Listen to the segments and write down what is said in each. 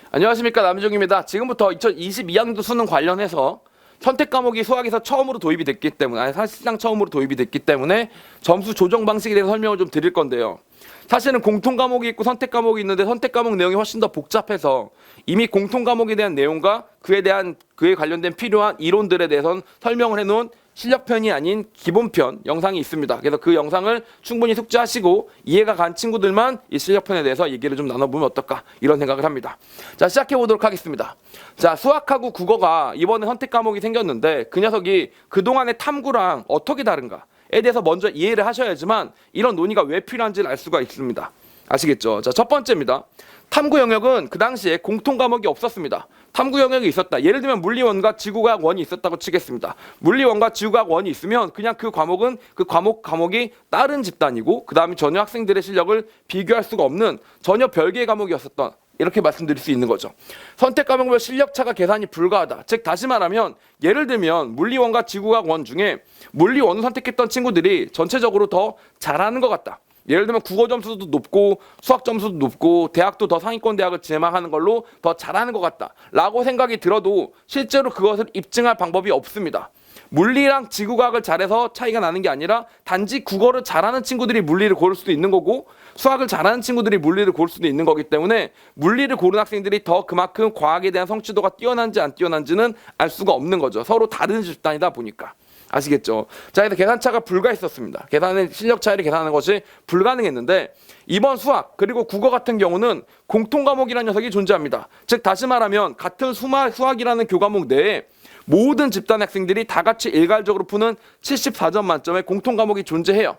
안녕하십니까, 남준입니다. 지금부터 2022학년도 수능 관련해서 선택 과목이 수학에서 처음으로 도입이 됐기 때문에, 사실상 처음으로 도입이 됐기 때문에 점수 조정 방식에 대해서 설명을 좀 드릴 건데요. 사실은 공통 과목이 있고 선택 과목이 있는데 선택 과목 내용이 훨씬 더 복잡해서 이미 공통 과목에 대한 내용과 그에 관련된 필요한 이론들에 대해서는 설명을 해놓은 실력편이 아닌 기본편 영상이 있습니다. 그래서 그 영상을 충분히 숙지하시고 이해가 간 친구들만 이 실력편에 대해서 얘기를 좀 나눠보면 어떨까, 이런 생각을 합니다. 자, 시작해 보도록 하겠습니다. 자, 수학하고 국어가 이번에 선택 과목이 생겼는데 그 녀석이 그동안의 탐구랑 어떻게 다른가에 대해서 먼저 이해를 하셔야지만 이런 논의가 왜 필요한지를 알 수가 있습니다. 아시겠죠? 자, 첫 번째입니다. 탐구 영역은 그 당시에 공통 과목이 없었습니다. 탐구 영역이 있었다. 예를 들면 물리원과 지구과학 원이 있었다고 치겠습니다. 물리원과 지구과학 원이 있으면 그냥 그 과목은 그 과목이 다른 집단이고 그 다음에 전혀 학생들의 실력을 비교할 수가 없는 전혀 별개의 과목이었었던, 이렇게 말씀드릴 수 있는 거죠. 선택 과목별 실력차가 계산이 불가하다. 즉 다시 말하면 예를 들면 물리원과 지구과학 원 중에 물리원을 선택했던 친구들이 전체적으로 더 잘하는 것 같다. 예를 들면 국어 점수도 높고 수학 점수도 높고 대학도 더 상위권 대학을 지망하는 걸로 더 잘하는 것 같다 라고 생각이 들어도 실제로 그것을 입증할 방법이 없습니다. 물리랑 지구과학을 잘해서 차이가 나는 게 아니라 단지 국어를 잘하는 친구들이 물리를 고를 수도 있는 거고 수학을 잘하는 친구들이 물리를 고를 수도 있는 거기 때문에 물리를 고른 학생들이 더 그만큼 과학에 대한 성취도가 뛰어난지 안 뛰어난지는 알 수가 없는 거죠. 서로 다른 집단이다 보니까. 아시겠죠? 자, 그래서 계산차가 불가했었습니다. 계산의 실력 차이를 계산하는 것이 불가능했는데 이번 수학 그리고 국어 같은 경우는 공통 과목이라는 녀석이 존재합니다. 즉 다시 말하면 같은 수학이라는 교과목 내에 모든 집단 학생들이 다 같이 일괄적으로 푸는 74점 만점의 공통 과목이 존재해요.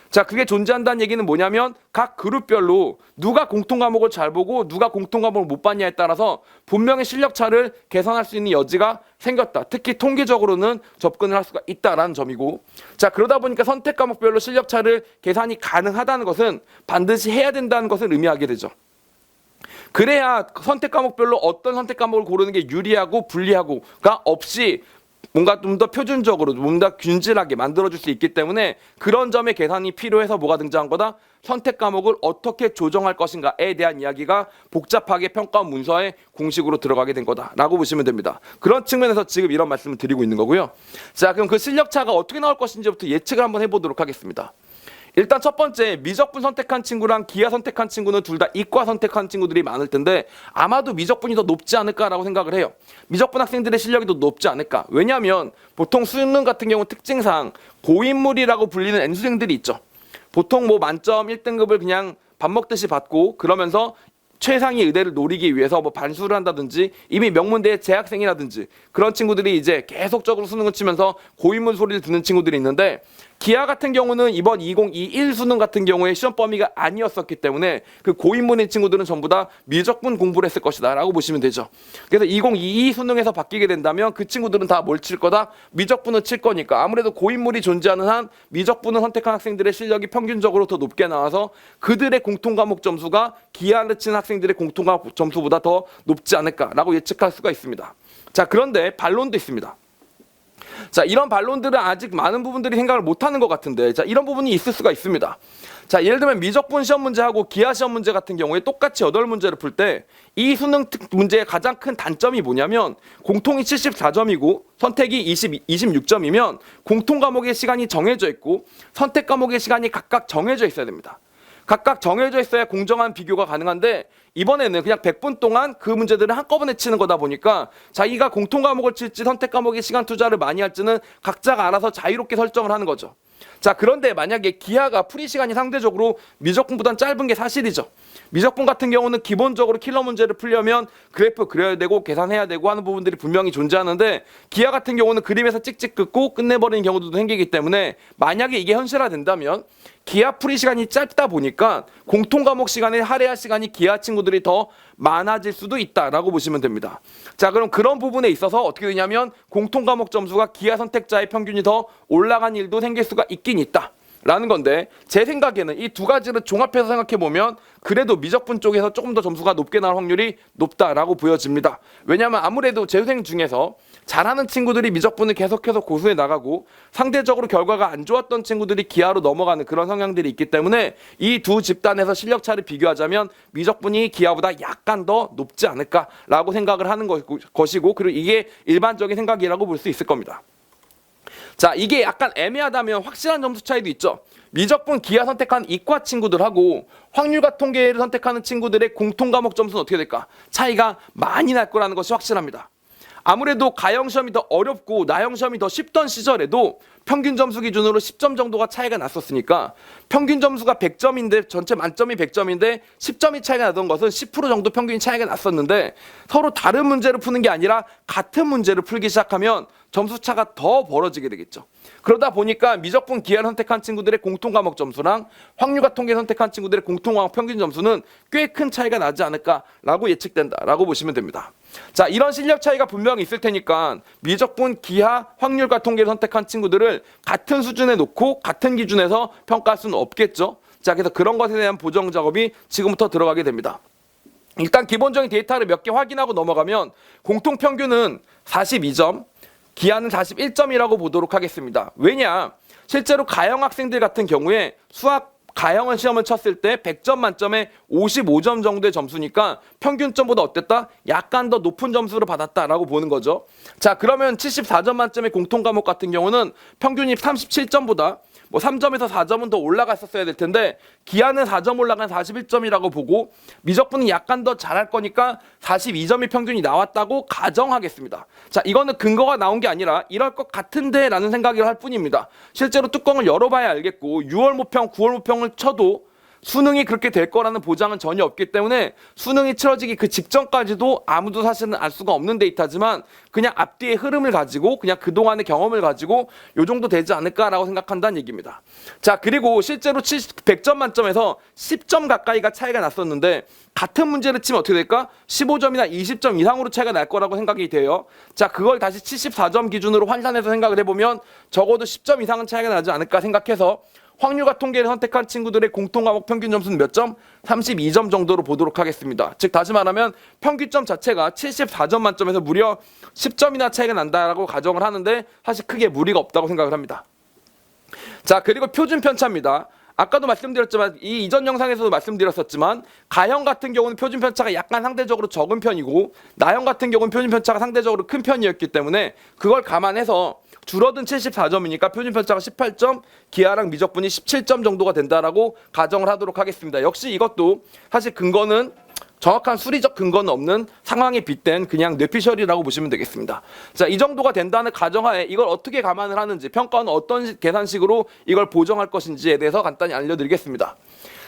자, 그게 존재한다는 얘기는 뭐냐면 각 그룹별로 누가 공통 과목을 잘 보고 누가 공통 과목을 못 봤냐에 따라서 분명히 실력 차를 계산할 수 있는 여지가 생겼다. 특히 통계적으로는 접근을 할 수가 있다라는 점이고, 자, 그러다 보니까 선택 과목별로 실력 차를 계산이 가능하다는 것은 반드시 해야 된다는 것을 의미하게 되죠. 그래야 선택 과목별로 어떤 선택 과목을 고르는 게 유리하고 불리하고가 없이 뭔가 좀 더 표준적으로 좀 더 균질하게 만들어줄 수 있기 때문에 그런 점의 계산이 필요해서 뭐가 등장한 거다? 선택 과목을 어떻게 조정할 것인가에 대한 이야기가 복잡하게 평가원 문서의 공식으로 들어가게 된 거다라고 보시면 됩니다. 그런 측면에서 지금 이런 말씀을 드리고 있는 거고요. 자, 그럼 그 실력차가 어떻게 나올 것인지부터 예측을 한번 해보도록 하겠습니다. 일단 첫 번째, 미적분 선택한 친구랑 기하 선택한 친구는 둘 다 이과 선택한 친구들이 많을 텐데 아마도 미적분이 더 높지 않을까라고 생각을 해요. 미적분 학생들의 실력이 더 높지 않을까. 왜냐하면 보통 수능 같은 경우 특징상 고인물이라고 불리는 N수생들이 있죠. 보통 뭐 만점 1등급을 그냥 밥 먹듯이 받고 그러면서 최상위 의대를 노리기 위해서 뭐 반수를 한다든지 이미 명문대의 재학생이라든지 그런 친구들이 이제 계속적으로 수능을 치면서 고인물 소리를 듣는 친구들이 있는데 기하 같은 경우는 이번 2021 수능 같은 경우에 시험 범위가 아니었었기 때문에 그 고인물인 친구들은 전부 다 미적분 공부를 했을 것이다 라고 보시면 되죠. 그래서 2022 수능에서 바뀌게 된다면 그 친구들은 다 뭘 칠 거다? 미적분을 칠 거니까 아무래도 고인물이 존재하는 한 미적분을 선택한 학생들의 실력이 평균적으로 더 높게 나와서 그들의 공통 과목 점수가 기하를 친 학생들의 공통 과목 점수보다 더 높지 않을까라고 예측할 수가 있습니다. 자, 그런데 반론도 있습니다. 자, 이런 반론들은 아직 많은 부분들이 생각을 못하는 것 같은데, 자, 이런 부분이 있을 수가 있습니다. 자, 예를 들면 미적분 시험 문제하고 기하 시험 문제 같은 경우에 똑같이 8문제를 풀 때 이 수능 문제의 가장 큰 단점이 뭐냐면 공통이 74점이고 선택이 26점이면 공통 과목의 시간이 정해져 있고 선택 과목의 시간이 각각 정해져 있어야 됩니다. 각각 정해져 있어야 공정한 비교가 가능한데 이번에는 그냥 100분 동안 그 문제들을 한꺼번에 치는 거다 보니까 자기가 공통 과목을 칠지 선택 과목에 시간 투자를 많이 할지는 각자가 알아서 자유롭게 설정을 하는 거죠. 자, 그런데 만약에 기하가 풀이 시간이 상대적으로 미적분보다는 짧은 게 사실이죠. 미적분 같은 경우는 기본적으로 킬러 문제를 풀려면 그래프 그려야 되고 계산해야 되고 하는 부분들이 분명히 존재하는데 기하 같은 경우는 그림에서 찍찍 긋고 끝내버리는 경우도 생기기 때문에 만약에 이게 현실화된다면 기하 풀이 시간이 짧다 보니까 공통 과목 시간에 할애할 시간이 기하 친구들이 더 많아질 수도 있다라고 보시면 됩니다. 자, 그럼 그런 부분에 있어서 어떻게 되냐면 공통 과목 점수가 기하 선택자의 평균이 더 올라간 일도 생길 수가 있긴 있다 라는 건데 제 생각에는 이 두 가지를 종합해서 생각해 보면 그래도 미적분 쪽에서 조금 더 점수가 높게 나올 확률이 높다라고 보여집니다. 왜냐하면 아무래도 재수생 중에서 잘하는 친구들이 미적분을 계속해서 고수해 나가고 상대적으로 결과가 안 좋았던 친구들이 기하로 넘어가는 그런 성향들이 있기 때문에 이 두 집단에서 실력 차를 비교하자면 미적분이 기하보다 약간 더 높지 않을까라고 생각을 하는 것이고, 그리고 이게 일반적인 생각이라고 볼 수 있을 겁니다. 자, 이게 약간 애매하다면 확실한 점수 차이도 있죠. 미적분 기하 선택한 이과 친구들하고 확률과 통계를 선택하는 친구들의 공통 과목 점수는 어떻게 될까? 차이가 많이 날 거라는 것이 확실합니다. 아무래도 가형 시험이 더 어렵고 나형 시험이 더 쉽던 시절에도 평균 점수 기준으로 10점 정도가 차이가 났었으니까 평균 점수가 100점인데 전체 만점이 100점인데 10점이 차이가 나던 것은 10% 정도 평균 차이가 났었는데, 서로 다른 문제를 푸는 게 아니라 같은 문제를 풀기 시작하면 점수 차가 더 벌어지게 되겠죠. 그러다 보니까 미적분 기하를 선택한 친구들의 공통 과목 점수랑 확률과 통계 선택한 친구들의 공통 과목 평균 점수는 꽤 큰 차이가 나지 않을까라고 예측된다라고 보시면 됩니다. 자, 이런 실력 차이가 분명히 있을 테니까 미적분 기하 확률과 통계를 선택한 친구들을 같은 수준에 놓고 같은 기준에서 평가할 수는 없겠죠. 자, 그래서 그런 것에 대한 보정 작업이 지금부터 들어가게 됩니다. 일단 기본적인 데이터를 몇 개 확인하고 넘어가면 공통 평균은 42점, 기하는 41점이라고 보도록 하겠습니다. 왜냐? 실제로 가형 학생들 같은 경우에 수학 가형 시험을 쳤을 때 100점 만점에 55점 정도의 점수니까 평균점보다 어땠다? 약간 더 높은 점수를 받았다라고 보는 거죠. 자, 그러면 74점 만점의 공통 과목 같은 경우는 평균이 37점보다 3점에서 4점은 더 올라갔었어야 될 텐데 기하는 4점 올라간 41점이라고 보고 미적분은 약간 더 잘할 거니까 42점이 평균이 나왔다고 가정하겠습니다. 자, 이거는 근거가 나온 게 아니라 이럴 것 같은데 라는 생각을 할 뿐입니다. 실제로 뚜껑을 열어봐야 알겠고 6월 모평, 9월 모평을 쳐도 수능이 그렇게 될 거라는 보장은 전혀 없기 때문에 수능이 치러지기 그 직전까지도 아무도 사실은 알 수가 없는 데이터지만 그냥 앞뒤의 흐름을 가지고 그냥 그동안의 경험을 가지고 요 정도 되지 않을까라고 생각한다는 얘기입니다. 자, 그리고 실제로 100점 만점에서 10점 가까이가 차이가 났었는데 같은 문제를 치면 어떻게 될까? 15점이나 20점 이상으로 차이가 날 거라고 생각이 돼요. 자, 그걸 다시 74점 기준으로 환산해서 생각을 해보면 적어도 10점 이상은 차이가 나지 않을까 생각해서 확률과 통계를 선택한 친구들의 공통 과목 평균 점수는 몇 점? 32점 정도로 보도록 하겠습니다. 즉 다시 말하면 평균점 자체가 74점 만점에서 무려 10점이나 차이가 난다라고 가정을 하는데 사실 크게 무리가 없다고 생각을 합니다. 자, 그리고 표준 편차입니다. 아까도 말씀드렸지만 이 이전 영상에서도 말씀드렸었지만 가형 같은 경우는 표준 편차가 약간 상대적으로 적은 편이고 나형 같은 경우는 표준 편차가 상대적으로 큰 편이었기 때문에 그걸 감안해서 줄어든 74점이니까 표준 편차가 18점, 기하랑 미적분이 17점 정도가 된다라고 가정을 하도록 하겠습니다. 역시 이것도 사실 근거는 정확한 수리적 근거는 없는 상황에 빗댄 그냥 뇌피셜이라고 보시면 되겠습니다. 자, 이 정도가 된다는 가정하에 이걸 어떻게 감안을 하는지, 평가는 어떤 계산식으로 이걸 보정할 것인지에 대해서 간단히 알려드리겠습니다.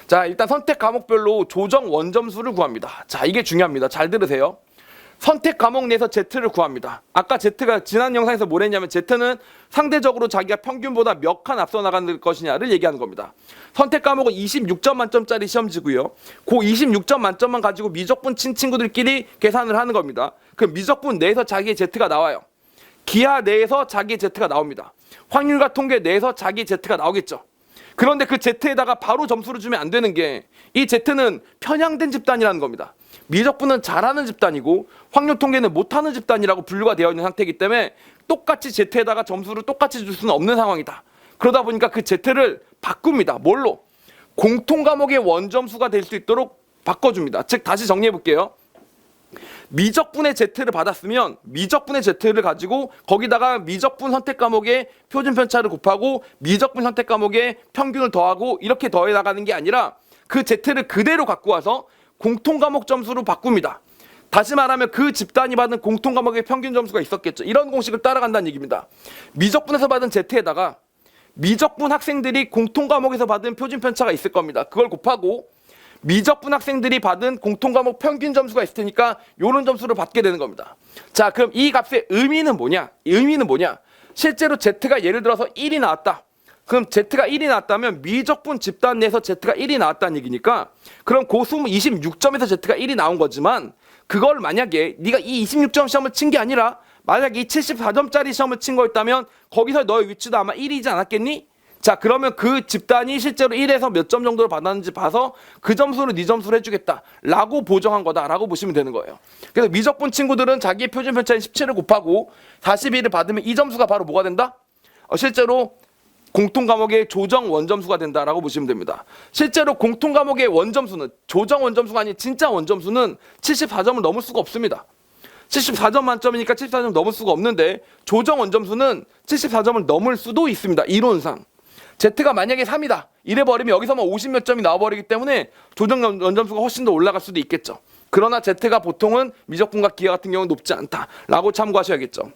자, 일단 선택 과목별로 조정 원점수를 구합니다. 자, 이게 중요합니다. 잘 들으세요. 선택 과목 내에서 Z를 구합니다. 아까 Z가 지난 영상에서 뭘 했냐면 Z는 상대적으로 자기가 평균보다 몇 칸 앞서 나가는 것이냐를 얘기하는 겁니다. 선택 과목은 26점 만점짜리 시험지고요. 그 26점 만점만 가지고 미적분 친 친구들끼리 계산을 하는 겁니다. 그럼 미적분 내에서 자기의 Z가 나와요. 기하 내에서 자기의 Z가 나옵니다. 확률과 통계 내에서 자기의 Z가 나오겠죠. 그런데 그 Z에다가 바로 점수를 주면 안 되는 게 이 Z는 편향된 집단이라는 겁니다. 미적분은 잘하는 집단이고 확률 통계는 못하는 집단이라고 분류가 되어 있는 상태이기 때문에 똑같이 Z에다가 점수를 똑같이 줄 수는 없는 상황이다. 그러다 보니까 그 Z를 바꿉니다. 뭘로? 공통 과목의 원점수가 될 수 있도록 바꿔줍니다. 즉 다시 정리해 볼게요. 미적분의 Z를 받았으면 미적분의 Z를 가지고 거기다가 미적분 선택 과목의 표준 편차를 곱하고 미적분 선택 과목의 평균을 더하고 이렇게 더해 나가는 게 아니라 그 Z를 그대로 갖고 와서 공통 과목 점수로 바꿉니다. 다시 말하면 그 집단이 받은 공통 과목의 평균 점수가 있었겠죠. 이런 공식을 따라간다는 얘기입니다. 미적분에서 받은 Z에다가 미적분 학생들이 공통 과목에서 받은 표준 편차가 있을 겁니다. 그걸 곱하고 미적분 학생들이 받은 공통 과목 평균 점수가 있을 테니까 이런 점수를 받게 되는 겁니다. 자, 그럼 이 값의 의미는 뭐냐? 의미는 뭐냐? 실제로 Z가 예를 들어서 1이 나왔다. 그럼 Z가 1이 나왔다면 미적분 집단 내에서 Z가 1이 나왔다는 얘기니까 그럼 그 26점에서 Z가 1이 나온 거지만 그걸 만약에 네가 이 26점 시험을 친 게 아니라 만약에 이 74점짜리 시험을 친 거였다면 거기서 너의 위치도 아마 1이지 않았겠니? 자, 그러면 그 집단이 실제로 1에서 몇 점 정도를 받았는지 봐서 그 점수로 네 점수를 해주겠다라고 보정한 거다라고 보시면 되는 거예요. 그래서 미적분 친구들은 자기의 표준 편차인 17을 곱하고 42를 받으면 이 점수가 바로 뭐가 된다? 실제로 공통 과목의 조정 원점수가 된다라고 보시면 됩니다. 실제로 공통 과목의 원점수는 조정 원점수가 아닌 진짜 원점수는 74점을 넘을 수가 없습니다. 74점 만점이니까 74점 넘을 수가 없는데 조정 원점수는 74점을 넘을 수도 있습니다. 이론상. Z가 만약에 3이다. 이래버리면 여기서만 50몇 점이 나와버리기 때문에 조정 원점수가 훨씬 더 올라갈 수도 있겠죠. 그러나 Z가 보통은 미적분과 기하 같은 경우는 높지 않다라고 참고하셔야겠죠.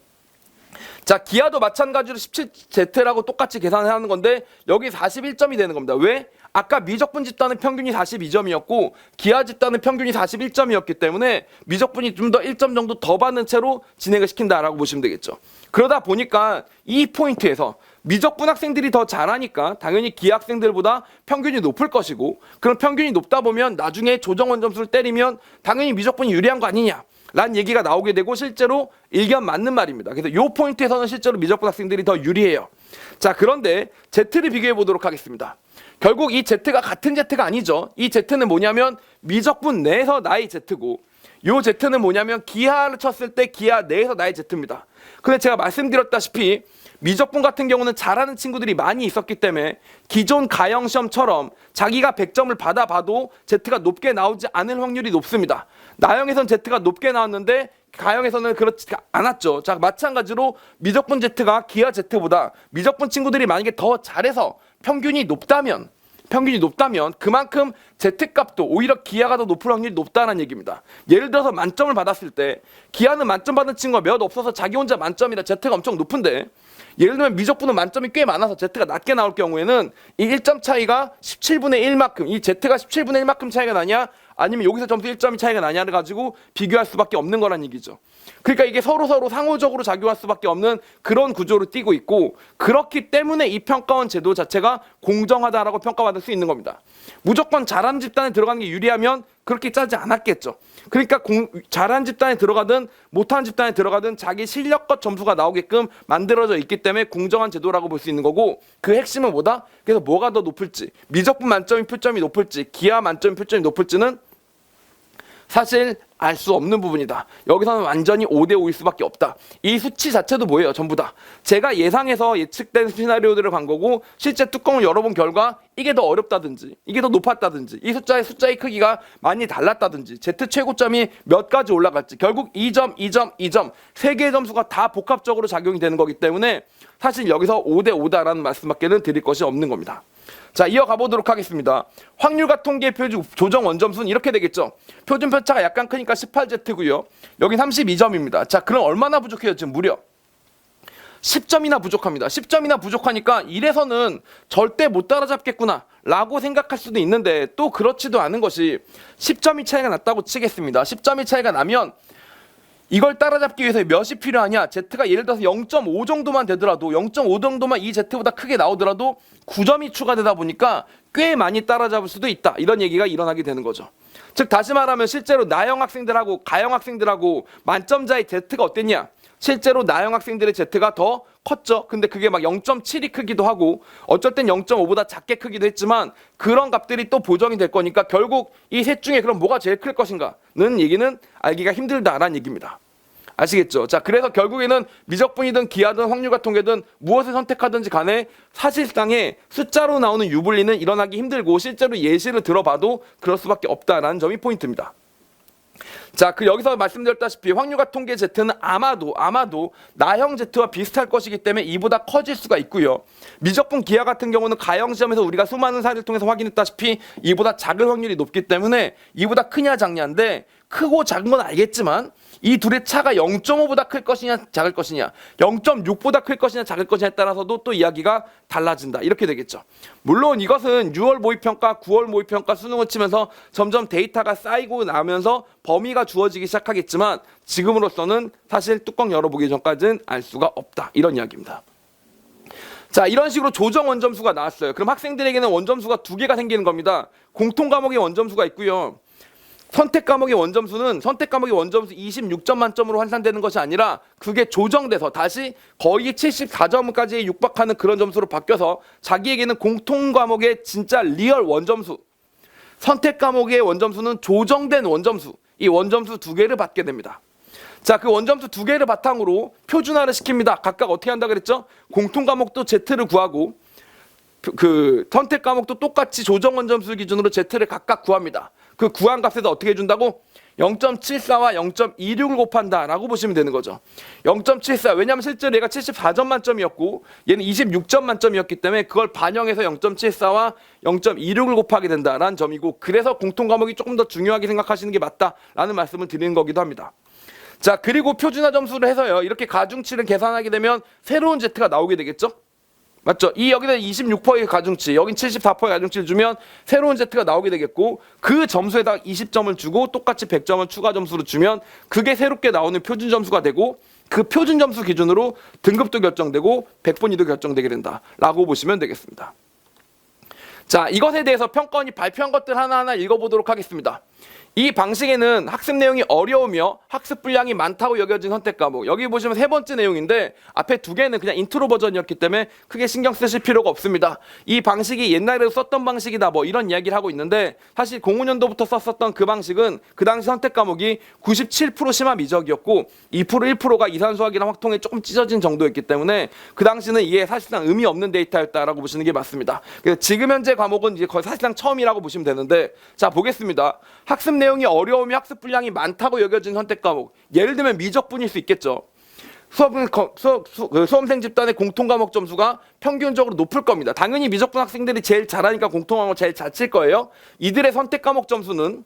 자, 기하도 마찬가지로 17Z라고 똑같이 계산하는 건데 여기 41점이 되는 겁니다. 왜? 아까 미적분 집단은 평균이 42점이었고 기하 집단은 평균이 41점이었기 때문에 미적분이 좀 더 1점 정도 더 받는 채로 진행을 시킨다라고 보시면 되겠죠. 그러다 보니까 이 포인트에서 미적분 학생들이 더 잘하니까 당연히 기하 학생들보다 평균이 높을 것이고 그럼 평균이 높다 보면 나중에 조정원 점수를 때리면 당연히 미적분이 유리한 거 아니냐 라는 얘기가 나오게 되고 실제로 일견 맞는 말입니다. 그래서 이 포인트에서는 실제로 미적분 학생들이 더 유리해요. 자, 그런데 Z를 비교해 보도록 하겠습니다. 결국 이 Z가 같은 Z가 아니죠. 이 Z는 뭐냐면 미적분 내에서 나의 Z고 요 Z는 뭐냐면 기하를 쳤을 때 기하 내에서 나의 Z입니다. 근데 제가 말씀드렸다시피 미적분 같은 경우는 잘하는 친구들이 많이 있었기 때문에 기존 가형 시험처럼 자기가 100점을 받아봐도 Z가 높게 나오지 않을 확률이 높습니다. 나형에선 Z가 높게 나왔는데 가형에서는 그렇지 않았죠. 자, 마찬가지로 미적분 Z가 기하 Z보다 미적분 친구들이 만약에 더 잘해서 평균이 높다면 그만큼 Z값도 오히려 기하가 더 높을 확률이 높다는 얘기입니다. 예를 들어서 만점을 받았을 때 기하는 만점 받은 친구가 몇 없어서 자기 혼자 만점이라 Z가 엄청 높은데 예를 들면 미적분은 만점이 꽤 많아서 Z가 낮게 나올 경우에는 이 1점 차이가 17분의 1만큼 이 Z가 17분의 1만큼 차이가 나냐 아니면 여기서 점수 1점이 차이가 나냐를 가지고 비교할 수밖에 없는 거란 얘기죠. 그러니까 이게 서로 상호적으로 작용할 수밖에 없는 그런 구조로 띄고 있고 그렇기 때문에 이 평가원 제도 자체가 공정하다라고 평가받을 수 있는 겁니다. 무조건 잘하는 집단에 들어가는 게 유리하면 그렇게 짜지 않았겠죠. 그러니까 잘하는 집단에 들어가든 못하는 집단에 들어가든 자기 실력껏 점수가 나오게끔 만들어져 있기 때문에 공정한 제도라고 볼 수 있는 거고 그 핵심은 뭐다? 그래서 뭐가 더 높을지 미적분 만점이 표점이 높을지 기하 만점이 표점이 높을지는 사실 알 수 없는 부분이다. 여기서는 완전히 5대5일 수밖에 없다. 이 수치 자체도 뭐예요? 전부 다. 제가 예상해서 예측된 시나리오들을 간 거고 실제 뚜껑을 열어본 결과 이게 더 어렵다든지 이게 더 높았다든지 이 숫자의 크기가 많이 달랐다든지 Z 최고점이 몇 가지 올라갈지 결국 2점, 2점, 2점 세 개의 점수가 다 복합적으로 작용이 되는 거기 때문에 사실 여기서 5대5다라는 말씀밖에는 드릴 것이 없는 겁니다. 자, 이어가 보도록 하겠습니다. 확률과 통계 표준 조정 원점수는 이렇게 되겠죠. 표준 편차가 약간 크니까 18Z고요. 여기 32점입니다. 자, 그럼 얼마나 부족해요? 지금 무려 10점이나 부족합니다. 10점이나 부족하니까 이래서는 절대 못 따라잡겠구나 라고 생각할 수도 있는데 또 그렇지도 않은 것이 10점이 차이가 났다고 치겠습니다. 10점이 차이가 나면 이걸 따라잡기 위해서 몇이 필요하냐? Z가 예를 들어서 0.5 정도만 되더라도 0.5 정도만 이 Z보다 크게 나오더라도 9점이 추가되다 보니까 꽤 많이 따라잡을 수도 있다. 이런 얘기가 일어나게 되는 거죠. 즉 다시 말하면 실제로 나형 학생들하고 가형 학생들하고 만점자의 Z가 어땠냐? 실제로 나형 학생들의 Z가 더 컸죠. 근데 그게 막 0.7이 크기도 하고 어쩔 땐 0.5보다 작게 크기도 했지만 그런 값들이 또 보정이 될 거니까 결국 이 셋 중에 그럼 뭐가 제일 클 것인가는 얘기는 알기가 힘들다라는 얘기입니다. 아시겠죠? 자, 그래서 결국에는 미적분이든 기하든 확률과 통계든 무엇을 선택하든지 간에 사실상의 숫자로 나오는 유불리는 일어나기 힘들고 실제로 예시를 들어봐도 그럴 수밖에 없다라는 점이 포인트입니다. 자, 여기서 말씀드렸다시피 확률과 통계 Z는 아마도 나형 Z와 비슷할 것이기 때문에 이보다 커질 수가 있고요. 미적분 기하 같은 경우는 가형 시험에서 우리가 수많은 사례를 통해서 확인했다시피 이보다 작을 확률이 높기 때문에 이보다 크냐 작냐인데 크고 작은 건 알겠지만 이 둘의 차가 0.5보다 클 것이냐 작을 것이냐 0.6보다 클 것이냐 작을 것이냐에 따라서도 또 이야기가 달라진다. 이렇게 되겠죠. 물론 이것은 6월 모의평가 9월 모의평가 수능을 치면서 점점 데이터가 쌓이고 나면서 범위가 주어지기 시작하겠지만 지금으로서는 사실 뚜껑 열어보기 전까지는 알 수가 없다. 이런 이야기입니다. 자, 이런 식으로 조정 원점수가 나왔어요. 그럼 학생들에게는 원점수가 두 개가 생기는 겁니다. 공통 과목의 원점수가 있고요. 선택 과목의 원점수는 선택 과목의 원점수 26점 만점으로 환산되는 것이 아니라 그게 조정돼서 다시 거의 74점까지 육박하는 그런 점수로 바뀌어서 자기에게는 공통 과목의 진짜 리얼 원점수, 선택 과목의 원점수는 조정된 원점수, 이 원점수 2개를 받게 됩니다. 자, 그 원점수 2개를 바탕으로 표준화를 시킵니다. 각각 어떻게 한다 그랬죠? 공통 과목도 Z를 구하고 그 선택 과목도 똑같이 조정 원점수 기준으로 Z를 각각 구합니다. 그 구한 값에서 어떻게 해준다고? 0.74와 0.26을 곱한다라고 보시면 되는 거죠. 0.74, 왜냐하면 실제로 얘가 74점 만점이었고 얘는 26점 만점이었기 때문에 그걸 반영해서 0.74와 0.26을 곱하게 된다라는 점이고, 그래서 공통 과목이 조금 더 중요하게 생각하시는 게 맞다라는 말씀을 드리는 거기도 합니다. 자, 그리고 표준화 점수를 해서요, 이렇게 가중치를 계산하게 되면 새로운 Z가 나오게 되겠죠? 맞죠? 이 여기다 26%의 가중치, 여긴 74%의 가중치를 주면 새로운 Z가 나오게 되겠고, 그 점수에다가 20점을 주고 똑같이 100점을 추가 점수로 주면 그게 새롭게 나오는 표준 점수가 되고, 그 표준 점수 기준으로 등급도 결정되고 백분위도 결정되게 된다라고 보시면 되겠습니다. 자, 이것에 대해서 평가원이 발표한 것들 하나하나 읽어보도록 하겠습니다. 이 방식에는 학습 내용이 어려우며 학습 분량이 많다고 여겨진 선택 과목, 여기 보시면 3번째 내용인데 앞에 2개는 그냥 인트로 버전이었기 때문에 크게 신경 쓰실 필요가 없습니다. 이 방식이 옛날에 썼던 방식이다 뭐 이런 이야기를 하고 있는데, 사실 05년도부터 썼었던 그 방식은 그 당시 선택 과목이 97% 심화 미적이었고 2% 1%가 이산수학이나 확통에 조금 찢어진 정도였기 때문에 그 당시는 이게 사실상 의미 없는 데이터였다라고 보시는 게 맞습니다. 그래서 지금 현재 과목은 이제 거의 사실상 처음이라고 보시면 되는데, 자 보겠습니다. 학습 내용이 어려우며 학습 분량이 많다고 여겨진 선택 과목, 예를 들면 미적분일 수 있겠죠. 수험생 집단의 공통 과목 점수가 평균적으로 높을 겁니다. 당연히 미적분 학생들이 제일 잘하니까 공통 과목을 제일 잘 칠 거예요. 이들의 선택 과목 점수는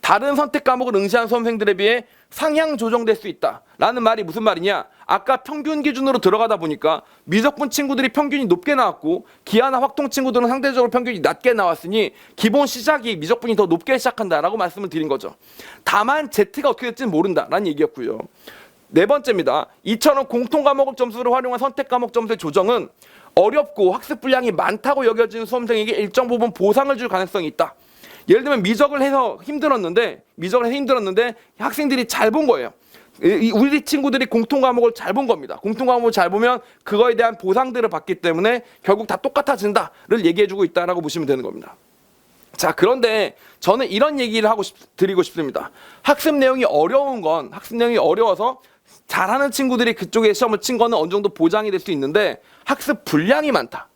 다른 선택 과목을 응시한 수험생들에 비해 상향 조정될 수 있다라는 말이 무슨 말이냐? 아까 평균 기준으로 들어가다 보니까 미적분 친구들이 평균이 높게 나왔고 기하나 확통 친구들은 상대적으로 평균이 낮게 나왔으니 기본 시작이 미적분이 더 높게 시작한다라고 말씀을 드린 거죠. 다만 Z가 어떻게 될지는 모른다라는 얘기였고요. 4번째입니다. 이처럼 공통 과목 점수를 활용한 선택 과목 점수의 조정은 어렵고 학습 분량이 많다고 여겨지는 수험생에게 일정 부분 보상을 줄 가능성이 있다. 예를 들면 미적을 해서 힘들었는데 학생들이 잘 본 거예요. 우리 친구들이 공통 과목을 잘 본 겁니다. 공통 과목을 잘 보면 그거에 대한 보상들을 받기 때문에 결국 다 똑같아진다를 얘기해주고 있다라고 보시면 되는 겁니다. 자, 그런데 저는 이런 얘기를 드리고 싶습니다. 학습 내용이 어려워서 잘하는 친구들이 그쪽에 시험을 친 거는 어느 정도 보장이 될 수 있는데, 학습 분량이 많다.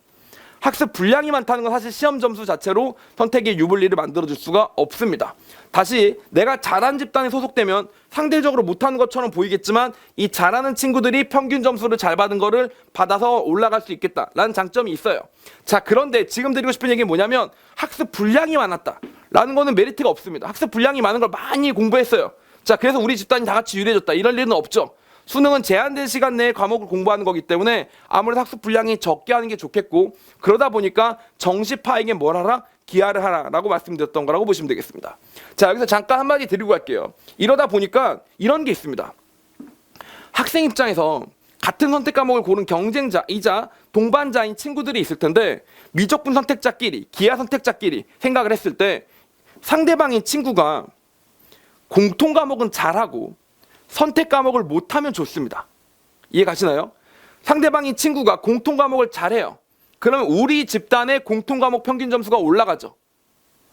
학습 분량이 많다는 건 사실 시험 점수 자체로 선택의 유불리를 만들어줄 수가 없습니다. 다시 내가 잘하는 집단에 소속되면 상대적으로 못하는 것처럼 보이겠지만 이 잘하는 친구들이 평균 점수를 잘 받은 거를 받아서 올라갈 수 있겠다라는 장점이 있어요. 자, 그런데 지금 드리고 싶은 얘기는 뭐냐면 학습 분량이 많았다라는 거는 메리트가 없습니다. 학습 분량이 많은 걸 많이 공부했어요. 자, 그래서 우리 집단이 다 같이 유리해졌다, 이럴 일은 없죠. 수능은 제한된 시간 내에 과목을 공부하는 거기 때문에 아무래도 학습 분량이 적게 하는 게 좋겠고, 그러다 보니까 정시파에게 뭘 하라? 기하를 하라라고 말씀드렸던 거라고 보시면 되겠습니다. 자, 여기서 잠깐 한마디 드리고 갈게요. 이러다 보니까 이런 게 있습니다. 학생 입장에서 같은 선택 과목을 고른 경쟁자이자 동반자인 친구들이 있을 텐데, 미적분 선택자끼리, 기하 선택자끼리 생각을 했을 때 상대방인 친구가 공통 과목은 잘하고 선택 과목을 못하면 좋습니다. 이해 가시나요? 상대방이 친구가 공통 과목을 잘해요. 그러면 우리 집단의 공통 과목 평균 점수가 올라가죠.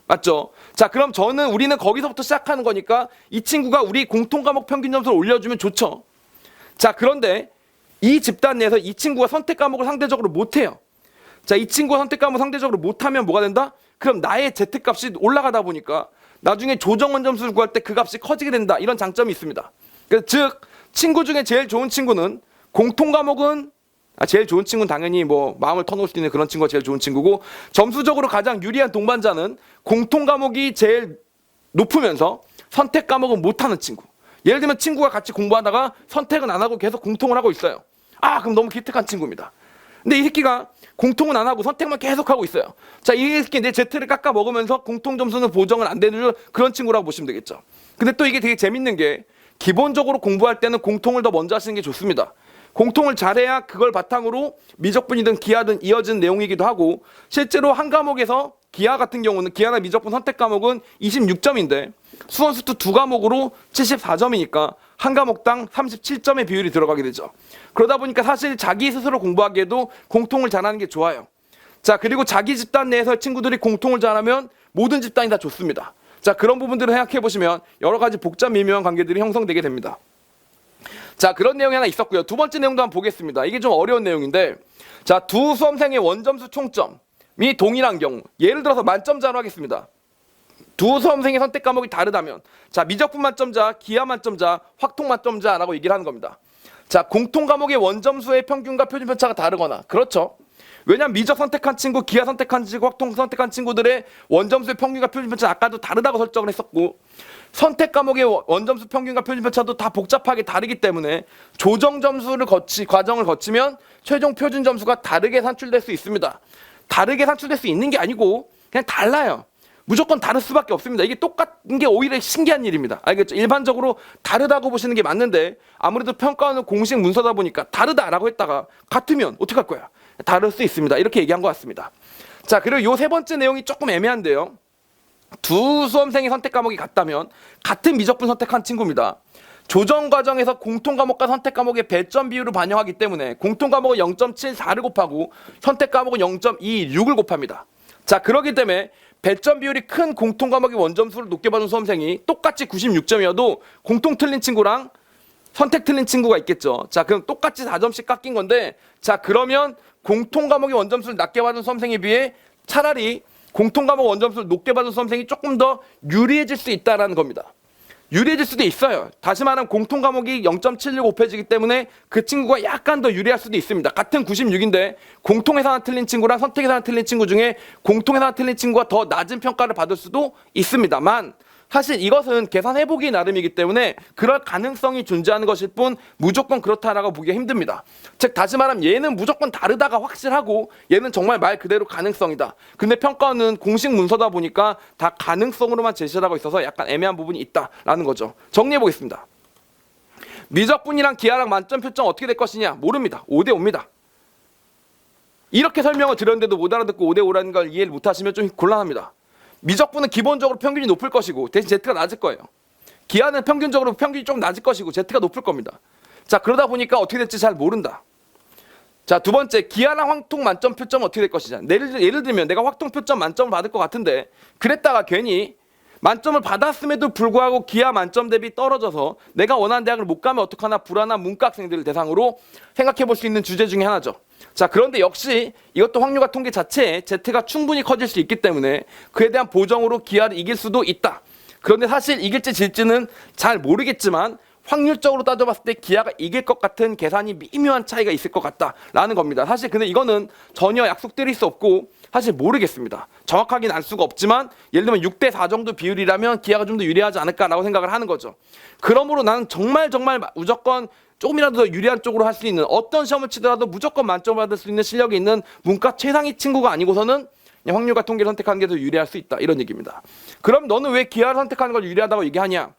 맞죠? 자, 그럼 우리는 거기서부터 시작하는 거니까 이 친구가 우리 공통 과목 평균 점수를 올려주면 좋죠. 자, 그런데 이 집단 내에서 이 친구가 선택 과목을 상대적으로 못해요. 자, 이 친구가 선택 과목을 상대적으로 못하면 뭐가 된다? 그럼 나의 Z값이 올라가다 보니까 나중에 조정원 점수를 구할 때 그 값이 커지게 된다, 이런 장점이 있습니다. 즉 친구 중에 제일 좋은 친구는 공통 과목은 제일 좋은 친구는 당연히 뭐 마음을 터놓을 수 있는 그런 친구가 제일 좋은 친구고, 점수적으로 가장 유리한 동반자는 공통 과목이 제일 높으면서 선택 과목은 못하는 친구. 예를 들면 친구가 같이 공부하다가 선택은 안 하고 계속 공통을 하고 있어요. 그럼 너무 기특한 친구입니다. 근데 이 새끼가 공통은 안 하고 선택만 계속 하고 있어요. 자, 이 새끼 내 Z를 깎아 먹으면서 공통 점수는 보정을 안 되는 그런 친구라고 보시면 되겠죠. 근데 또 이게 되게 재밌는 게, 기본적으로 공부할 때는 공통을 더 먼저 하시는 게 좋습니다. 공통을 잘해야 그걸 바탕으로 미적분이든 기하든 이어진 내용이기도 하고, 실제로 한 과목에서 기하 같은 경우는 기하나 미적분 선택 과목은 26점인데 수원수투 두 과목으로 74점이니까 한 과목당 37점의 비율이 들어가게 되죠. 그러다 보니까 사실 자기 스스로 공부하기에도 공통을 잘하는 게 좋아요. 자, 그리고 자기 집단 내에서 친구들이 공통을 잘하면 모든 집단이 다 좋습니다. 자, 그런 부분들을 생각해 보시면 여러 가지 복잡 미묘한 관계들이 형성되게 됩니다. 자, 그런 내용이 하나 있었고요. 두 번째 내용도 한번 보겠습니다. 이게 좀 어려운 내용인데, 자, 두 수험생의 원점수 총점이 동일한 경우, 예를 들어서 만점자로 하겠습니다. 두 수험생의 선택 과목이 다르다면, 자, 미적분 만점자, 기하 만점자, 확통 만점자라고 얘기를 하는 겁니다. 자, 공통 과목의 원점수의 평균과 표준 편차가 다르거나, 그렇죠. 왜냐면 미적 선택한 친구, 기하 선택한 친구, 확통 선택한 친구들의 원점수의 평균과 표준 편차 아까도 다르다고 설정을 했었고, 선택 과목의 원점수 평균과 표준 편차도 다 복잡하게 다르기 때문에 조정 점수를 과정을 거치면 최종 표준 점수가 다르게 산출될 수 있습니다. 다르게 산출될 수 있는 게 아니고 그냥 달라요. 무조건 다를 수밖에 없습니다. 이게 똑같은 게 오히려 신기한 일입니다. 알겠죠? 일반적으로 다르다고 보시는 게 맞는데 아무래도 평가는 공식 문서다 보니까 다르다라고 했다가 같으면 어떡할 거야? 다를 수 있습니다. 이렇게 얘기한 것 같습니다. 자, 그리고 요 세 번째 내용이 조금 애매한데요. 두 수험생의 선택 과목이 같다면 같은 미적분 선택한 친구입니다. 조정 과정에서 공통 과목과 선택 과목의 배점 비율을 반영하기 때문에 공통 과목은 0.74를 곱하고 선택 과목은 0.26을 곱합니다. 자, 그렇기 때문에 배점 비율이 큰 공통 과목의 원점수를 높게 받은 수험생이 똑같이 96점이어도 공통 틀린 친구랑 선택 틀린 친구가 있겠죠. 자, 그럼 똑같이 4점씩 깎인 건데, 자, 그러면 공통 과목의 원점수를 낮게 받은 수험생에 비해 차라리 공통 과목 원점수를 높게 받은 수험생이 조금 더 유리해질 수 있다는 겁니다. 유리해질 수도 있어요. 다시 말하면 공통 과목이 0.76 곱해지기 때문에 그 친구가 약간 더 유리할 수도 있습니다. 같은 96인데 공통에서 하나 틀린 친구랑 선택에서 하나 틀린 친구 중에 공통에서 하나 틀린 친구가 더 낮은 평가를 받을 수도 있습니다만, 사실 이것은 계산해보기 나름이기 때문에 그럴 가능성이 존재하는 것일 뿐 무조건 그렇다라고 보기가 힘듭니다. 즉 다시 말하면 얘는 무조건 다르다가 확실하고 얘는 정말 말 그대로 가능성이다. 근데 평가는 공식 문서다 보니까 다 가능성으로만 제시를 하고 있어서 약간 애매한 부분이 있다라는 거죠. 정리해보겠습니다. 미적분이랑 기하랑 만점 표점 어떻게 될 것이냐? 모릅니다. 5대5입니다. 이렇게 설명을 드렸는데도 못 알아듣고 5대5라는 걸 이해를 못하시면 좀 곤란합니다. 미적분은 기본적으로 평균이 높을 것이고 대신 Z가 낮을 거예요. 기하는 평균적으로 평균이 좀 낮을 것이고 Z가 높을 겁니다. 자, 그러다 보니까 어떻게 될지 잘 모른다. 자, 두 번째, 기하랑 확통 만점 표점은 어떻게 될 것이냐. 예를 들면 내가 확통 표점 만점을 받을 것 같은데 그랬다가 괜히 만점을 받았음에도 불구하고 기하 만점 대비 떨어져서 내가 원하는 대학을 못 가면 어떡하나 불안한 문과 학생들을 대상으로 생각해 볼 수 있는 주제 중에 하나죠. 자, 그런데 역시 이것도 확률과 통계 자체에 Z가 충분히 커질 수 있기 때문에 그에 대한 보정으로 기하를 이길 수도 있다. 그런데 사실 이길지 질지는 잘 모르겠지만 확률적으로 따져봤을 때 기하가 이길 것 같은 계산이 미묘한 차이가 있을 것 같다라는 겁니다. 사실 근데 이거는 전혀 약속드릴 수 없고 사실 모르겠습니다. 정확하게는 알 수가 없지만 예를 들면 6대4 정도 비율이라면 기하가 좀 더 유리하지 않을까라고 생각을 하는 거죠. 그러므로 나는 정말 무조건 조금이라도 더 유리한 쪽으로 할 수 있는 어떤 시험을 치더라도 무조건 만점을 받을 수 있는 실력이 있는 문과 최상위 친구가 아니고서는 그냥 확률과 통계를 선택하는 게 더 유리할 수 있다. 이런 얘기입니다. 그럼 너는 왜 기하를 선택하는 걸 유리하다고 얘기하냐?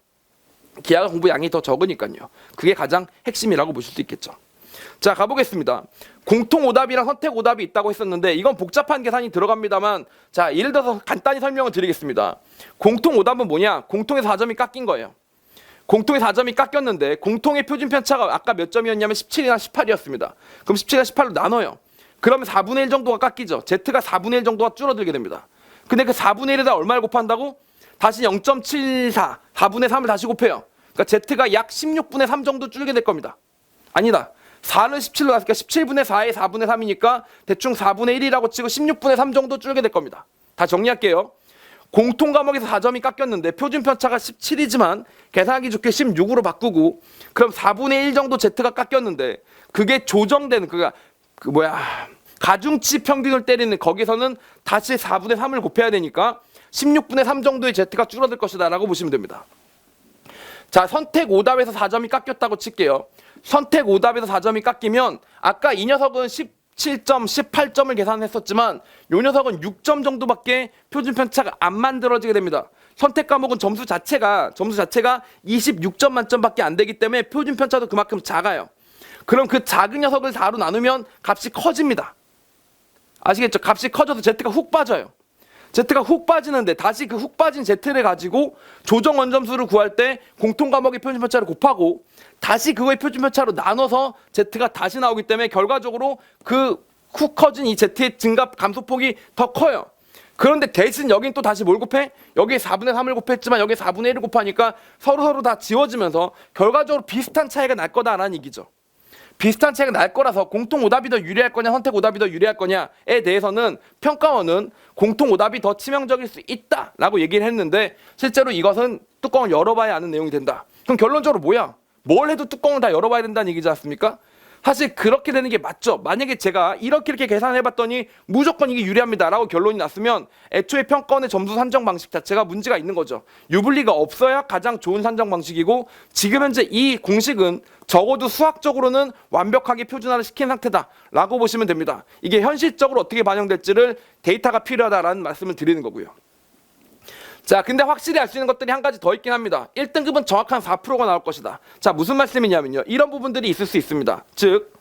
기하가 공부 양이 더 적으니까요. 그게 가장 핵심이라고 보실 수 있겠죠. 자, 가보겠습니다. 공통 오답이랑 선택 오답이 있다고 했었는데 이건 복잡한 계산이 들어갑니다만, 자, 예를 들어서 간단히 설명을 드리겠습니다. 공통 오답은 뭐냐? 공통의 4점이 깎인 거예요. 공통의 4점이 깎였는데 공통의 표준 편차가 아까 몇 점이었냐면 17이나 18이었습니다. 그럼 17이나 18로 나눠요. 그러면 4분의 1 정도가 깎이죠. Z가 4분의 1 정도가 줄어들게 됩니다. 근데 그 4분의 1에다 얼마를 곱한다고? 다시 0.74, 4분의 3을 다시 곱해요. 그러니까 Z가 약 16분의 3 정도 줄게 될 겁니다. 아니다. 4를 17로 나왔으니까 17분의 4에 4분의 3이니까 대충 4분의 1이라고 치고 16분의 3 정도 줄게 될 겁니다. 다 정리할게요. 공통 과목에서 4점이 깎였는데 표준 편차가 17이지만 계산하기 좋게 16으로 바꾸고, 그럼 4분의 1 정도 Z가 깎였는데 그게 조정되는 가중치 평균을 때리는 거기서는 다시 4분의 3을 곱해야 되니까 16분의 3 정도의 Z가 줄어들 것이다 라고 보시면 됩니다. 자, 선택 오답에서 4점이 깎였다고 칠게요. 선택 오답에서 4점이 깎이면 아까 이 녀석은 17점, 18점을 계산했었지만 이 녀석은 6점 정도밖에 표준 편차가 안 만들어지게 됩니다. 선택 과목은 점수 자체가 26점 만점밖에 안 되기 때문에 표준 편차도 그만큼 작아요. 그럼 그 작은 녀석을 4로 나누면 값이 커집니다. 아시겠죠? 값이 커져서 Z가 훅 빠져요. Z가 훅 빠지는데 다시 그 훅 빠진 Z를 가지고 조정 원점수를 구할 때 공통 과목의 표준편차를 곱하고 다시 그거의 표준편차로 나눠서 Z가 다시 나오기 때문에 결과적으로 그 훅 커진 이 Z의 증가 감소폭이 더 커요. 그런데 대신 여긴 또 다시 뭘 곱해? 여기에 4분의 3을 곱했지만 여기에 4분의 1을 곱하니까 서로 다 지워지면서 결과적으로 비슷한 차이가 날 거다라는 얘기죠. 비슷한 차이가 날 거라서 공통 오답이 더 유리할 거냐 선택 오답이 더 유리할 거냐에 대해서는 평가원은 공통 오답이 더 치명적일 수 있다라고 얘기를 했는데 실제로 이것은 뚜껑을 열어봐야 아는 내용이 된다. 그럼 결론적으로 뭐야? 뭘 해도 뚜껑을 다 열어봐야 된다는 얘기지 않습니까? 사실 그렇게 되는 게 맞죠. 만약에 제가 이렇게 계산해봤더니 무조건 이게 유리합니다 라고 결론이 났으면 애초에 평가원의 점수 산정 방식 자체가 문제가 있는 거죠. 유불리가 없어야 가장 좋은 산정 방식이고 지금 현재 이 공식은 적어도 수학적으로는 완벽하게 표준화를 시킨 상태다 라고 보시면 됩니다. 이게 현실적으로 어떻게 반영될지를 데이터가 필요하다라는 말씀을 드리는 거고요. 자, 근데 확실히 알 수 있는 것들이 한 가지 더 있긴 합니다. 1등급은 정확한 4%가 나올 것이다. 자, 무슨 말씀이냐면요. 이런 부분들이 있을 수 있습니다. 즉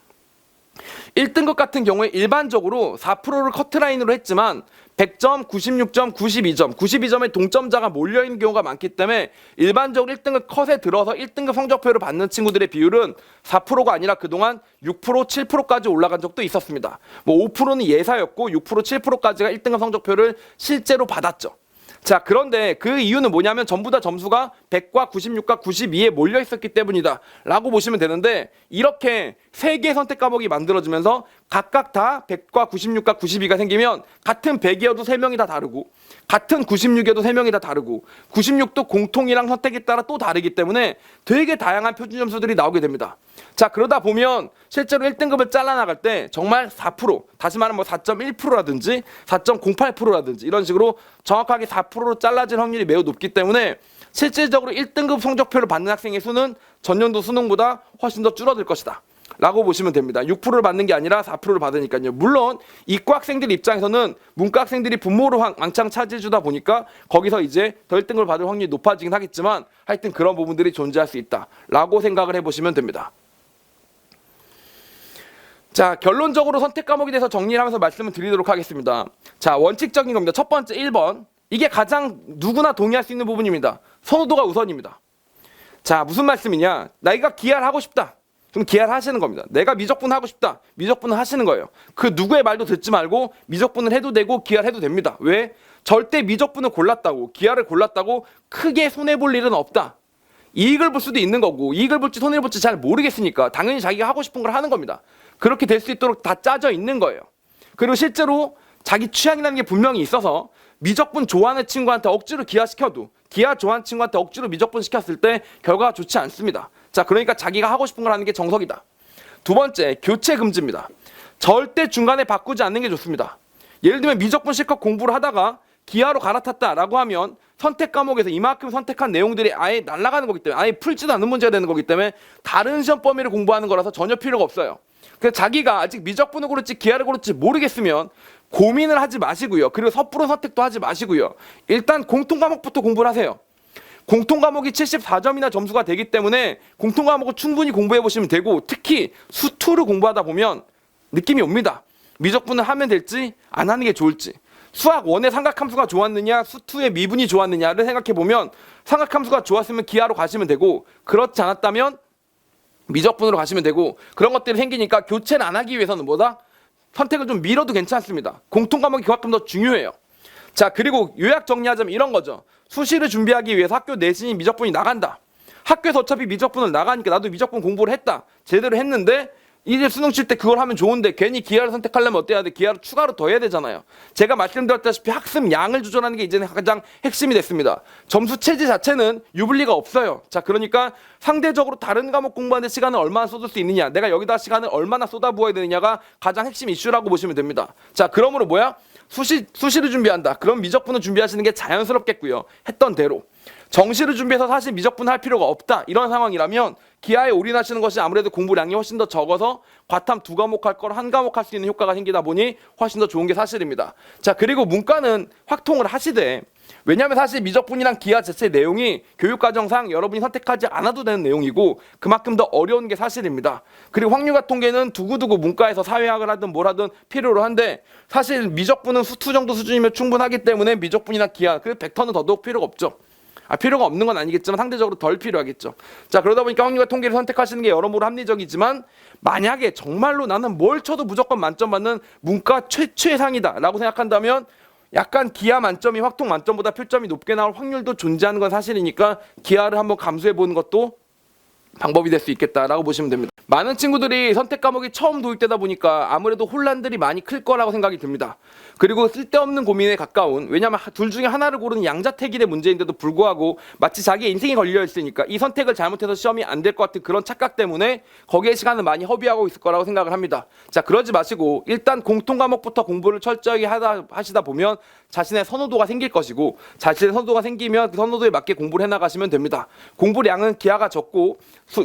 1등급 같은 경우에 일반적으로 4%를 커트라인으로 했지만 100점, 96점, 92점, 92점의 동점자가 몰려있는 경우가 많기 때문에 일반적으로 1등급 컷에 들어서 1등급 성적표를 받는 친구들의 비율은 4%가 아니라 그동안 6%, 7%까지 올라간 적도 있었습니다. 뭐 5%는 예사였고 6%, 7%까지가 1등급 성적표를 실제로 받았죠. 자, 그런데 그 이유는 뭐냐면 전부 다 점수가 100과 96과 92에 몰려 있었기 때문이다 라고 보시면 되는데 이렇게 3개의 선택 과목이 만들어지면서 각각 다 100과 96과 92가 생기면 같은 100이어도 3명이 다 다르고 같은 96이어도 3명이 다 다르고 96도 공통이랑 선택에 따라 또 다르기 때문에 되게 다양한 표준 점수들이 나오게 됩니다. 자, 그러다 보면 실제로 1등급을 잘라나갈 때 정말 4%, 다시 말하면 뭐 4.1%라든지 4.08%라든지 이런 식으로 정확하게 4%로 잘라질 확률이 매우 높기 때문에 실질적으로 1등급 성적표를 받는 학생의 수는 전년도 수능보다 훨씬 더 줄어들 것이다 라고 보시면 됩니다. 6%를 받는 게 아니라 4%를 받으니까요. 물론 이과 학생들 입장에서는 문과 학생들이 분모를 왕창 차지해주다 보니까 거기서 이제 더 1등급을 받을 확률이 높아지긴 하겠지만 하여튼 그런 부분들이 존재할 수 있다 라고 생각을 해보시면 됩니다. 자, 결론적으로 선택 과목에 대해서 정리를 하면서 말씀을 드리도록 하겠습니다. 자, 원칙적인 겁니다. 첫 번째 1번. 이게 가장 누구나 동의할 수 있는 부분입니다. 선호도가 우선입니다. 자, 무슨 말씀이냐? 내가 기하를 하고 싶다. 그럼 기하를 하시는 겁니다. 내가 미적분 하고 싶다. 미적분을 하시는 거예요. 그 누구의 말도 듣지 말고 미적분을 해도 되고 기하를 해도 됩니다. 왜? 절대 미적분을 골랐다고 기하를 골랐다고 크게 손해볼 일은 없다. 이익을 볼 수도 있는 거고 이익을 볼지 손해를 볼지 잘 모르겠으니까 당연히 자기가 하고 싶은 걸 하는 겁니다. 그렇게 될 수 있도록 다 짜져 있는 거예요. 그리고 실제로 자기 취향이라는 게 분명히 있어서 미적분 좋아하는 친구한테 억지로 기하시켜도 기하 좋아하는 친구한테 억지로 미적분 시켰을 때 결과가 좋지 않습니다. 자, 그러니까 자기가 하고 싶은 걸 하는 게 정석이다. 두 번째, 교체 금지입니다. 절대 중간에 바꾸지 않는 게 좋습니다. 예를 들면 미적분 실컷 공부를 하다가 기하로 갈아탔다라고 하면 선택 과목에서 이만큼 선택한 내용들이 아예 날아가는 거기 때문에 아예 풀지도 않는 문제가 되는 거기 때문에 다른 시험 범위를 공부하는 거라서 전혀 필요가 없어요. 그래서 자기가 아직 미적분을 고를지 기하를 고를지 모르겠으면 고민을 하지 마시고요. 그리고 섣부른 선택도 하지 마시고요. 일단 공통 과목부터 공부를 하세요. 공통 과목이 74점이나 점수가 되기 때문에 공통 과목을 충분히 공부해 보시면 되고 특히 수2를 공부하다 보면 느낌이 옵니다. 미적분을 하면 될지 안 하는 게 좋을지. 수학 1의 삼각함수가 좋았느냐 수2의 미분이 좋았느냐를 생각해 보면 삼각함수가 좋았으면 기하로 가시면 되고 그렇지 않았다면 미적분으로 가시면 되고 그런 것들이 생기니까 교체를 안 하기 위해서는 뭐다? 선택을 좀 미뤄도 괜찮습니다. 공통 과목이 그만큼 더 중요해요. 자, 그리고 요약 정리하자면 이런 거죠. 수시를 준비하기 위해서 학교 내신이 미적분이 나간다. 학교에서 어차피 미적분을 나가니까 나도 미적분 공부를 했다. 제대로 했는데 이제 수능 칠 때 그걸 하면 좋은데 괜히 기하를 선택하려면 어때야 돼? 기하를 추가로 더 해야 되잖아요. 제가 말씀드렸다시피 학습 양을 조절하는 게 이제는 가장 핵심이 됐습니다. 점수 체제 자체는 유불리가 없어요. 자, 그러니까 상대적으로 다른 과목 공부하는 시간을 얼마나 쏟을 수 있느냐, 내가 여기다 시간을 얼마나 쏟아부어야 되느냐가 가장 핵심 이슈라고 보시면 됩니다. 자, 그러므로 뭐야? 수시를 준비한다. 그럼 미적분을 준비하시는 게 자연스럽겠고요. 했던 대로. 정시를 준비해서 사실 미적분 할 필요가 없다. 이런 상황이라면 기하에 올인하시는 것이 아무래도 공부량이 훨씬 더 적어서 과탐 2과목 할 걸 1과목 할 수 있는 효과가 생기다 보니 훨씬 더 좋은 게 사실입니다. 자, 그리고 문과는 확통을 하시되 왜냐하면 사실 미적분이랑 기하 자체 내용이 교육과정상 여러분이 선택하지 않아도 되는 내용이고 그만큼 더 어려운 게 사실입니다. 그리고 확률과 통계는 두고두고 문과에서 사회학을 하든 뭘 하든 필요로 한데 사실 미적분은 수투 정도 수준이면 충분하기 때문에 미적분이나 기하 그 벡터는 더더욱 필요가 없죠. 필요가 없는 건 아니겠지만 상대적으로 덜 필요하겠죠. 자, 그러다 보니까 확률과 통계를 선택하시는 게 여러모로 합리적이지만 만약에 정말로 나는 뭘 쳐도 무조건 만점 받는 문과 최상이다라고 생각한다면 약간 기하 만점이 확통 만점보다 표점이 높게 나올 확률도 존재하는 건 사실이니까 기하를 한번 감수해 보는 것도 방법이 될 수 있겠다라고 보시면 됩니다. 많은 친구들이 선택 과목이 처음 도입되다 보니까 아무래도 혼란들이 많이 클 거라고 생각이 듭니다. 그리고 쓸데없는 고민에 가까운, 왜냐하면 둘 중에 하나를 고르는 양자택일의 문제인데도 불구하고 마치 자기의 인생이 걸려 있으니까 이 선택을 잘못해서 시험이 안 될 것 같은 그런 착각 때문에 거기에 시간을 많이 허비하고 있을 거라고 생각을 합니다. 자, 그러지 마시고 일단 공통 과목부터 공부를 철저하게 하시다 보면 자신의 선호도가 생길 것이고 자신의 선호도가 생기면 그 선호도에 맞게 공부를 해나가시면 됩니다. 공부량은 기하가 적고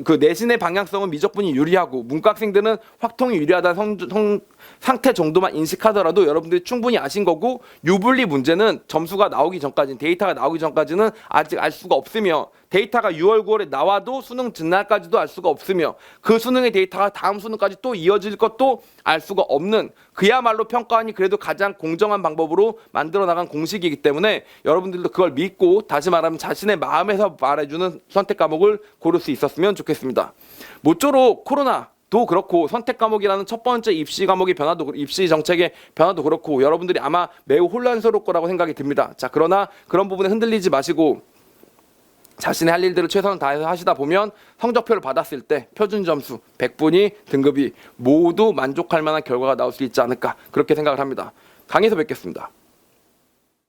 그 내신의 방향성은 미적분이 유리하고 문과 학생들은 확통이 유리하다는 상태 정도만 인식하더라도 여러분들이 충분히 아신 거고 유불리 문제는 점수가 나오기 전까지는 데이터가 나오기 전까지는 아직 알 수가 없으며 데이터가 6월 9월에 나와도 수능 전날까지도 알 수가 없으며 그 수능의 데이터가 다음 수능까지 또 이어질 것도 알 수가 없는 그야말로 평가원이 그래도 가장 공정한 방법으로 만들어 나간 공식이기 때문에 여러분들도 그걸 믿고 다시 말하면 자신의 마음에서 말해주는 선택 과목을 고를 수 있었으면 좋겠습니다. 모쪼록 코로나도 그렇고 선택 과목이라는 첫 번째 입시 과목의 변화도 입시 정책의 변화도 그렇고 여러분들이 아마 매우 혼란스러울 거라고 생각이 듭니다. 자, 그러나 그런 부분에 흔들리지 마시고 자신의 할 일들을 최선을 다해서 하시다 보면 성적표를 받았을 때 표준 점수 100분위 등급이 모두 만족할 만한 결과가 나올 수 있지 않을까 그렇게 생각을 합니다. 강의에서 뵙겠습니다.